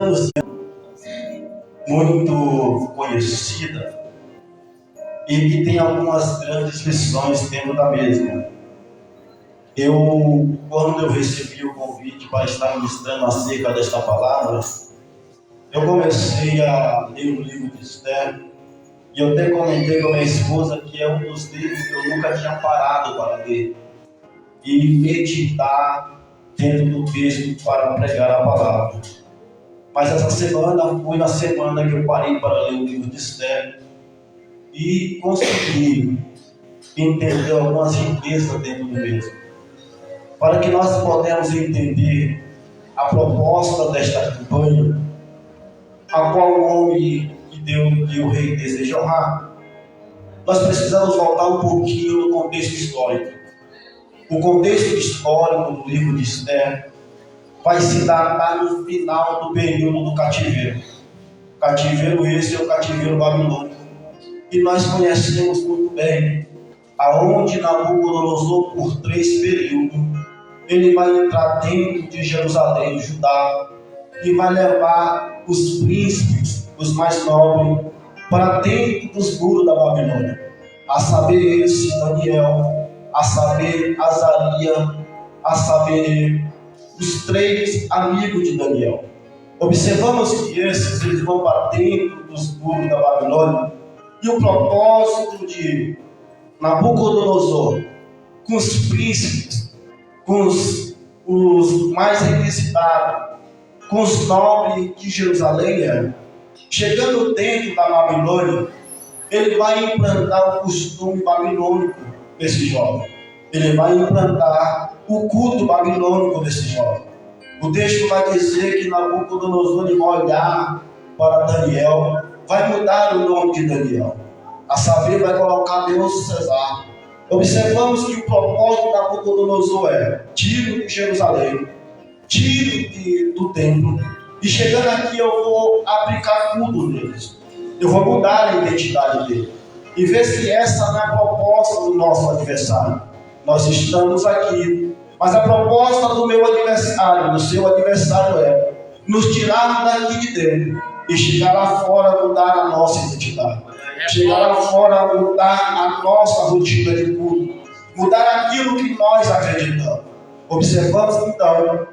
anos, muito conhecida, e que tem algumas grandes lições dentro da mesma. Quando eu recebi o convite para estar ministrando acerca desta palavra, eu comecei a ler o livro de Esther, e eu até comentei com a minha esposa que é um dos livros que eu nunca tinha parado para ler e meditar dentro do texto para pregar a palavra. Mas essa semana foi na semana que eu parei para ler o livro de Esther e consegui entender algumas riquezas dentro do mesmo, para que nós possamos entender a proposta desta campanha, a qual o homem que Deus e o rei desejam honrar. Nós precisamos voltar um pouquinho no contexto histórico. O contexto histórico do livro de Esther vai se datar no final do período do cativeiro. O cativeiro esse é o cativeiro babilônico. E nós conhecemos muito bem aonde Nabucodonosor, por 3 períodos, ele vai entrar dentro de Jerusalém, Judá, e vai levar os príncipes, os mais nobres, para dentro dos muros da Babilônia. A saber esse Daniel, a saber Azarias, a saber os 3 amigos de Daniel. Observamos que eles vão para dentro dos muros da Babilônia, e o propósito de Nabucodonosor, com os príncipes, com os mais requisitados, com os nobres de Jerusalém, chegando dentro da Babilônia, ele vai implantar o costume babilônico desse jovem. Ele vai implantar o culto babilônico desse jovem. O texto vai dizer que Nabucodonosor vai olhar para Daniel, vai mudar o nome de Daniel, a saber, vai colocar Deus Cesar. Observamos que o propósito de Nabucodonosor é: tiro de Jerusalém, tiro do templo, e chegando aqui eu vou aplicar culto neles. Eu vou mudar a identidade dele. E ver se essa não é a proposta do nosso adversário. Nós estamos aqui, mas a proposta do meu adversário, do seu adversário, é nos tirar daqui de dentro e chegar lá fora, mudar a nossa identidade. Chegar lá fora, mudar a nossa rotina de culto, mudar aquilo que nós acreditamos. Observamos então,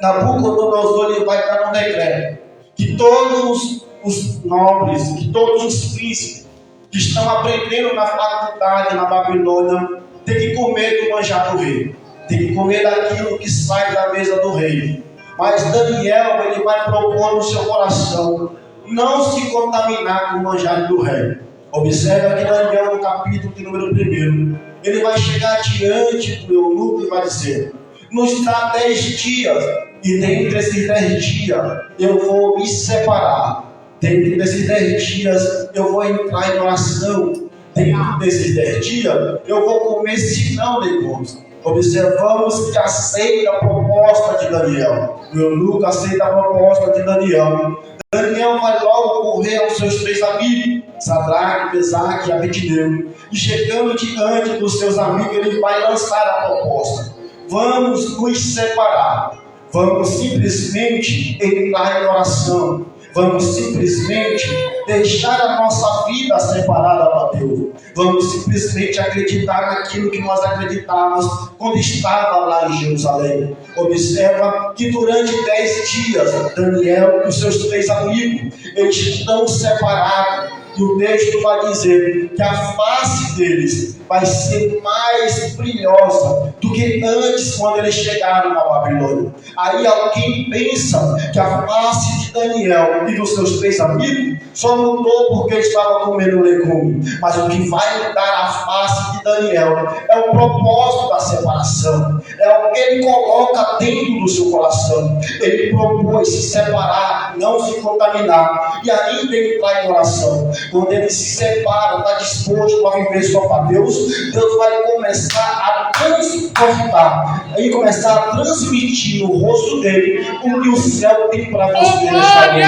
Nabucodonosor ele vai dar um decreto que todos os nobres, que todos os príncipes que estão aprendendo na faculdade na Babilônia tem que comer do manjar do rei, tem que comer daquilo que sai da mesa do rei. Mas Daniel ele vai propor no seu coração não se contaminar com o manjar do rei. Observa que Daniel, no capítulo de número 1, ele vai chegar diante do eunuco e vai dizer: nos dá 10 dias, e dentre esses 10 dias eu vou me separar. Dentro desses 10 dias eu vou entrar em oração. Dentro desses 10 dias eu vou comer sinal de gosto. Observamos que aceita a proposta de Daniel. O eunuco aceita a proposta de Daniel. Daniel vai logo correr aos seus 3 amigos, Sadraque, Mesaque e Abednego. E chegando diante dos seus amigos, ele vai lançar a proposta: vamos nos separar. Vamos simplesmente entrar em oração. Vamos simplesmente deixar a nossa vida separada para Deus. Vamos simplesmente acreditar naquilo que nós acreditávamos quando estava lá em Jerusalém. Observa que durante 10 dias, Daniel e os seus 3 amigos, eles estão separados. E o texto vai dizer que a face deles vai ser mais brilhosa do que antes, quando eles chegaram na Babilônia. Aí alguém pensa que a face de Daniel e dos seus 3 amigos só mudou porque estava comendo legume. Mas o que vai mudar a face de Daniel é o propósito da separação. É o que ele coloca dentro do seu coração. Ele propôs se separar, não se contaminar, e ainda entrar em oração. Quando ele se separa, está disposto a viver só para Deus, Deus vai começar a transportar, aí começar a transmitir no rosto dele o que o céu tem para você nesta noite.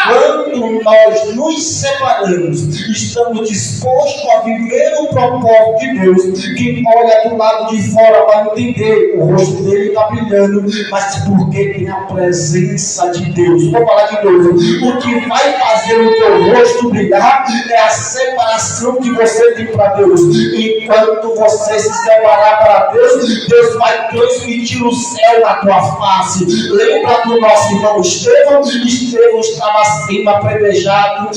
Quando quando nós nos separamos, estamos dispostos a viver o propósito de Deus. Quem olha do lado de fora vai entender, o rosto dele está brilhando, mas porque tem a presença de Deus. Vou falar de novo. O que vai fazer o teu rosto brilhar é a separação que você tem para Deus. Enquanto você se separar para Deus, Deus vai transmitir o céu na tua face. Lembra do nosso irmão Estevão? Estevão estava sendo apedrejado,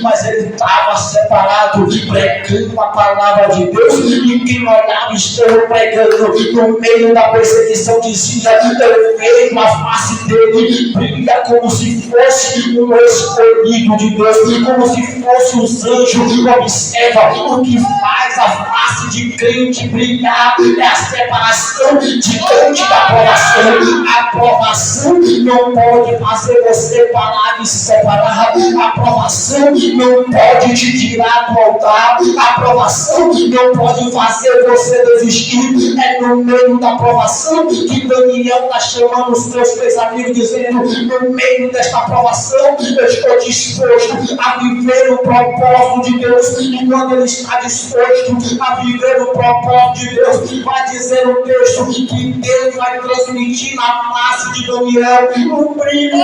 mas ele estava separado, pregando a palavra de Deus. E quem olhava Estevão pregando no meio da perseguição dizia: eu vejo a face dele, brilha como se fosse um escolhido de Deus, como se fosse os anjos. Observa, o que faz a face de crente brilhar é a separação diante da aprovação. A aprovação não pode fazer você parar de se separar. A aprovação não pode te tirar do altar. A aprovação não pode fazer você desistir. É no meio da aprovação que Daniel está chamando os seus três amigos, dizendo: no meio desta aprovação eu estou disposto a viver o propósito de Deus. E quando ele está disposto a viver o propósito de Deus, vai dizer o texto que Deus vai transmitir na face de Daniel o brilho do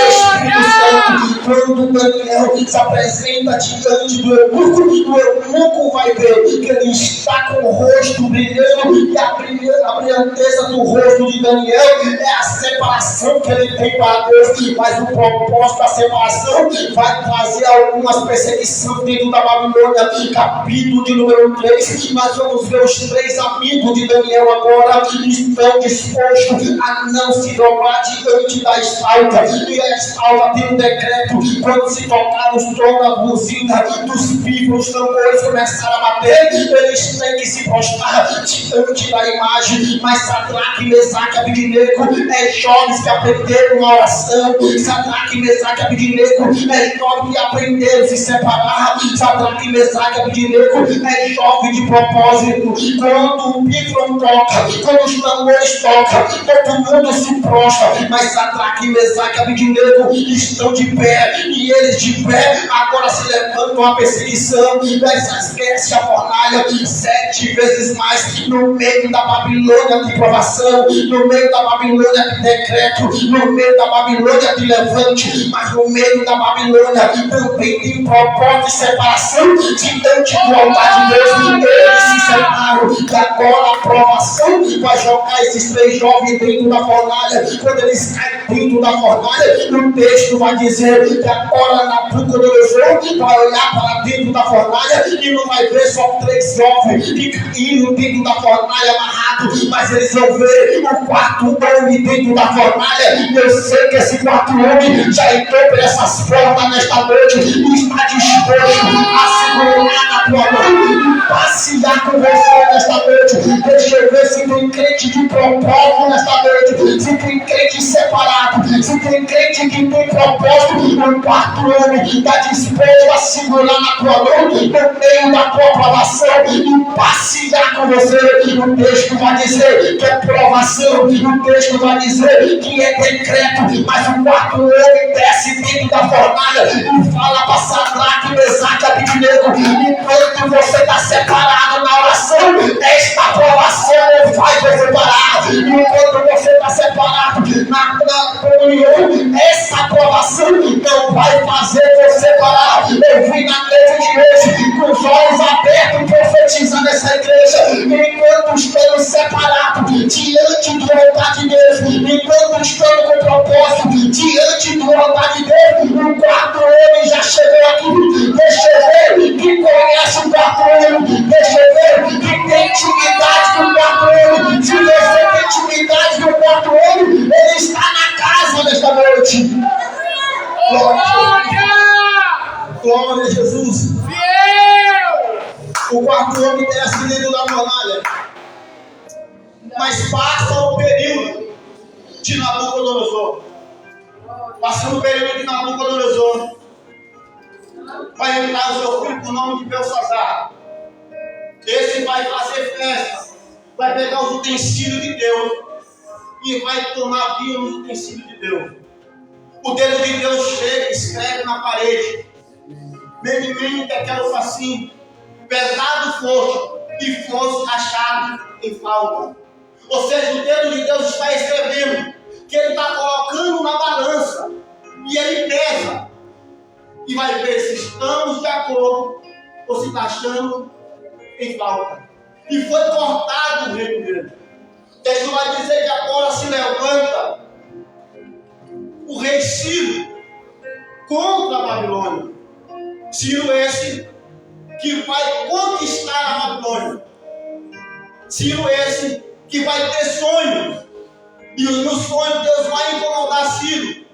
Espírito Santo. Quando Daniel se apresenta diante do eunuco vai ver que ele está com o rosto brilhando, e a brilhanteza do rosto de Daniel é a separação que ele tem para Deus. Mas o propósito da separação vai trazer algumas perseguições dentro da Babilônia. Capítulo de número 3, nós vamos ver os três amigos de Daniel agora estão dispostos a não se dobrar diante da estalta. E a estalta tem um decreto: quando se tocar nos tons da buzina, dos pífanos, os tambores começaram a bater, eles têm que se prostrar diante da imagem. Mas Sadraque, Mesaque e Abednego jovens que aprenderam a oração. Sadraque, Mesaque e Abednego jovens que aprenderam a se separar. Sadraque, Mesaque e Abednego jovem de propósito. Quando o pífano toca, quando os tambores tocam, todo mundo se prostra. Mas Sadraque, Mesaque e Abednego estão de pé, e eles de pé agora se levantam a perseguição. Esquece a fornalha 7 vezes mais no meio da Babilônia de provação, no meio da Babilônia de decreto, no meio da Babilônia de levante. Mas no meio da Babilônia também tem propósito de separação diante do altar de Deus. Eles se separaram, e agora a provação vai jogar esses 3 jovens dentro da fornalha. Quando eles caem dentro da fornalha, o texto vai dizer que agora Nabucodonosor vai olhar para dentro da fornalha e não vai ver só 3 jovens que caíram dentro da fornalha amarrados, mas eles vão ver o 4º homem dentro da fornalha. Eu sei que esse 4º homem já entrou por essas portas nesta noite e está disposto a segurar na tua mão e passear com você nesta noite. Deixa eu ver se tem crente de propósito nesta noite, se tem crente separado, se tem crente que tem propósito. O 4º homem está disposto a segurar na tua mão no meio da tua provação e passear com você. O texto vai dizer que é provação, o texto vai dizer que é decreto, mas o 4º homem desce dentro da fornalha e fala para Sadraque, Mesaque e Abednego: enquanto você está separado na oração, esta provação vai você parar. Enquanto você está separado na comunhão, essa aprovação não vai fazer você parar. Eu vim na igreja de hoje com os olhos abertos profetizando nessa igreja. Enquanto estamos separados diante do altar de Deus, enquanto estamos com propósito diante do altar de Deus, o 4º homem já chegou aqui. Deixa eu ver que conhece o 4º homem. Deixa eu ver que tem intimidade com o 4º homem. Se você tem intimidade com o 4º homem, ele está na casa nesta noite. Glória a Jesus. O 4º homem desce dentro da fornalha, mas passa o período de Nabucodonosor. Passando o período de Nabucodonosor, vai entrar o seu filho com o nome de Belsazar. Esse vai fazer festa, vai pegar os utensílios de Deus e vai tomar vinho nos utensílios de Deus. O dedo de Deus chega, escreve na parede. Menino, quero assim, pesado foste e fosse achado em falta. Ou seja, o dedo de Deus está escrevendo que Ele está colocando na balança e Ele pesa e vai ver se estamos de acordo ou se está achando em falta. E foi cortado o reino dele. O texto vai dizer que agora se levanta o rei Ciro contra a Babilônia. Ciro esse que vai conquistar a Babilônia. Ciro esse que vai ter sonhos. E no sonho Deus vai incomodar Ciro.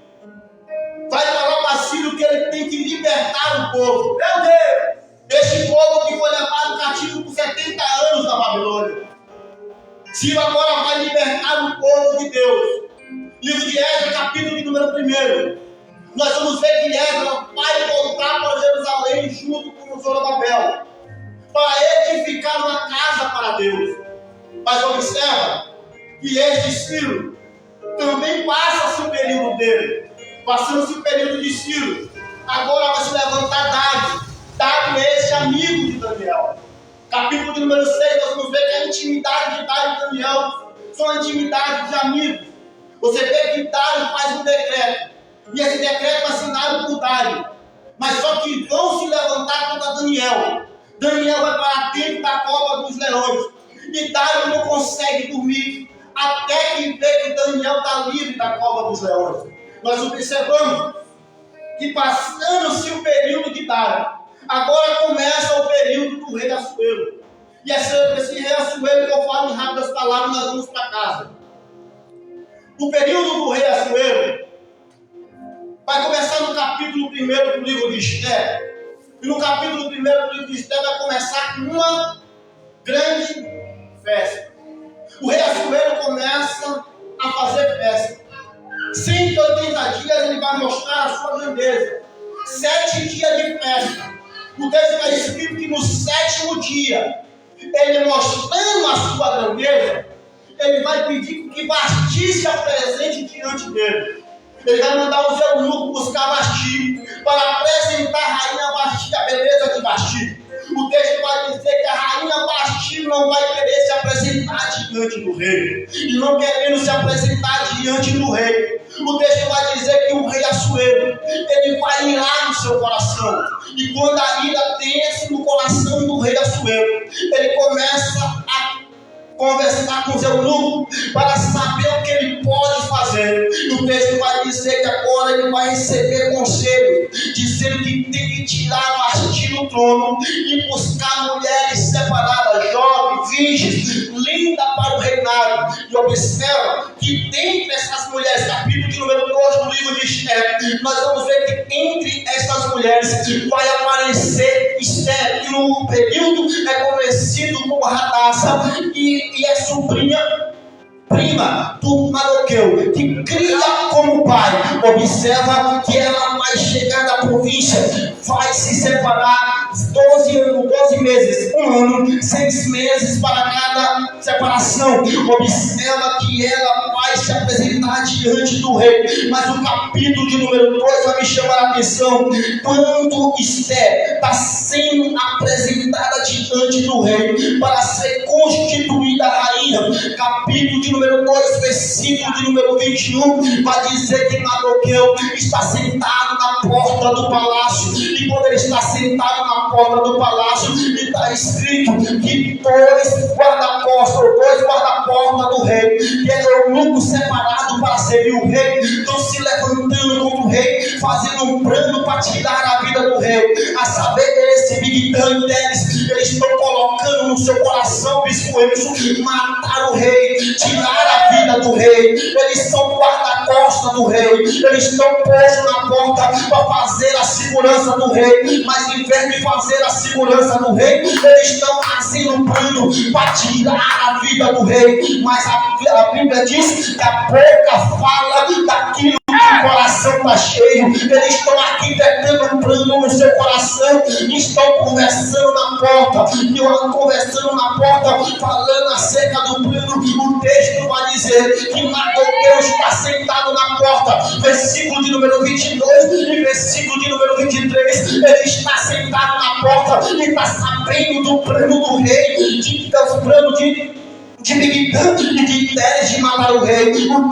Vai falar para Ciro que ele tem que libertar o povo. Meu Deus! Este povo que foi levado cativo por 70 anos da Babilônia. Ciro agora vai libertar o povo de Deus. Livro de Esdras, capítulo de número 1. Nós vamos ver que Esdras vai voltar para Jerusalém junto com Zorobabel para edificar uma casa para Deus. Mas observa que este Ciro também passa-se o período dele. Passando-se o período de Ciro, agora vai se levantar Dário. Dário é esse amigo de Daniel. Capítulo de número 6, nós vamos ver que a intimidade de Dário e Daniel são a intimidade de amigos. Você vê que Dário faz um decreto, e esse decreto é assinado por Dário. Mas só que vão se levantar contra Daniel. Daniel vai para dentro da cova dos leões. E Dário não consegue dormir até que vê que Daniel está livre da cova dos leões. Nós observamos que passando-se o período de Dário, agora começa o período do rei Assuero. E é sobre esse rei Assuero que eu falo em rápidas palavras, nós vamos para casa. O período do rei Assuero vai começar no capítulo 1 do livro de Esther. E no capítulo 1 do livro de Esther vai começar com uma grande festa. O rei Assuero começa a fazer festa. 180 dias ele vai mostrar a sua grandeza. 7 dias de festa. O texto está escrito que no 7º dia, ele mostrando a sua grandeza, ele vai pedir que Vasti se apresente diante dele. Ele vai mandar os eunucos buscar Vasti para apresentar a rainha Vasti, a beleza de Vasti. O texto vai dizer que a rainha Vasti não vai querer se apresentar diante do rei. E não querendo se apresentar diante do rei, o texto vai dizer que o rei Assuero, ele vai irar no seu coração. E quando a ira desce no coração do rei Assuero, ele começa a conversar com os eunucos para saber o que ele pode fazer. E o texto vai dizer que agora ele vai receber conselho, dizendo que tem que tirar Vasti do trono e buscar mulheres separadas, jovens, virgens, lindas para o reinado. E observa que dentre essas mulheres, capítulo de número 2 do livro de Esther, nós vamos ver que entre essas mulheres vai aparecer Esther, que no período é conhecido como Radassa, e é sobrinha prima do Mardoqueu, que cria como pai. Observa que ela vai chegar da província, vai se separar 12 meses, 1 ano, 6 meses para cada separação. Observa que ela vai se apresentar diante do rei. Mas o capítulo de número 2 vai me chamar a atenção. Quando Esther está sendo apresentada diante do rei para ser constituída rainha, capítulo de número 2, versículo de número 21, vai dizer que Mardoqueu está sentado na porta do palácio. E quando ele está sentado na porta do palácio, está escrito que dois guarda-porta do rei, que é eunuco separado para servir o rei, estão se levantando contra o rei, fazendo um plano para tirar a vida do rei. A saber, esse Bigtang deles, eles estão colocando no seu coração, bispo Emerson, matar o rei, tirar a vida do rei. Eles são guarda-costas do rei, eles estão postos na porta para fazer a segurança do rei, mas em vez de fazer a segurança do rei, eles estão fazendo um plano para tirar a vida do rei. Mas a Bíblia diz que a boca fala daquilo que o coração está cheio. Eles estão aqui tentando um plano no seu coração e estão conversando na porta. E conversando na porta, falando acerca do plano. O texto vai dizer que Mardoqueu está sentado na porta. Versículo de número 22 e versículo de número 23. Ele está sentado na porta e está sabendo do plano do rei, dos planos de Big Bang e de ideias de matar o rei. O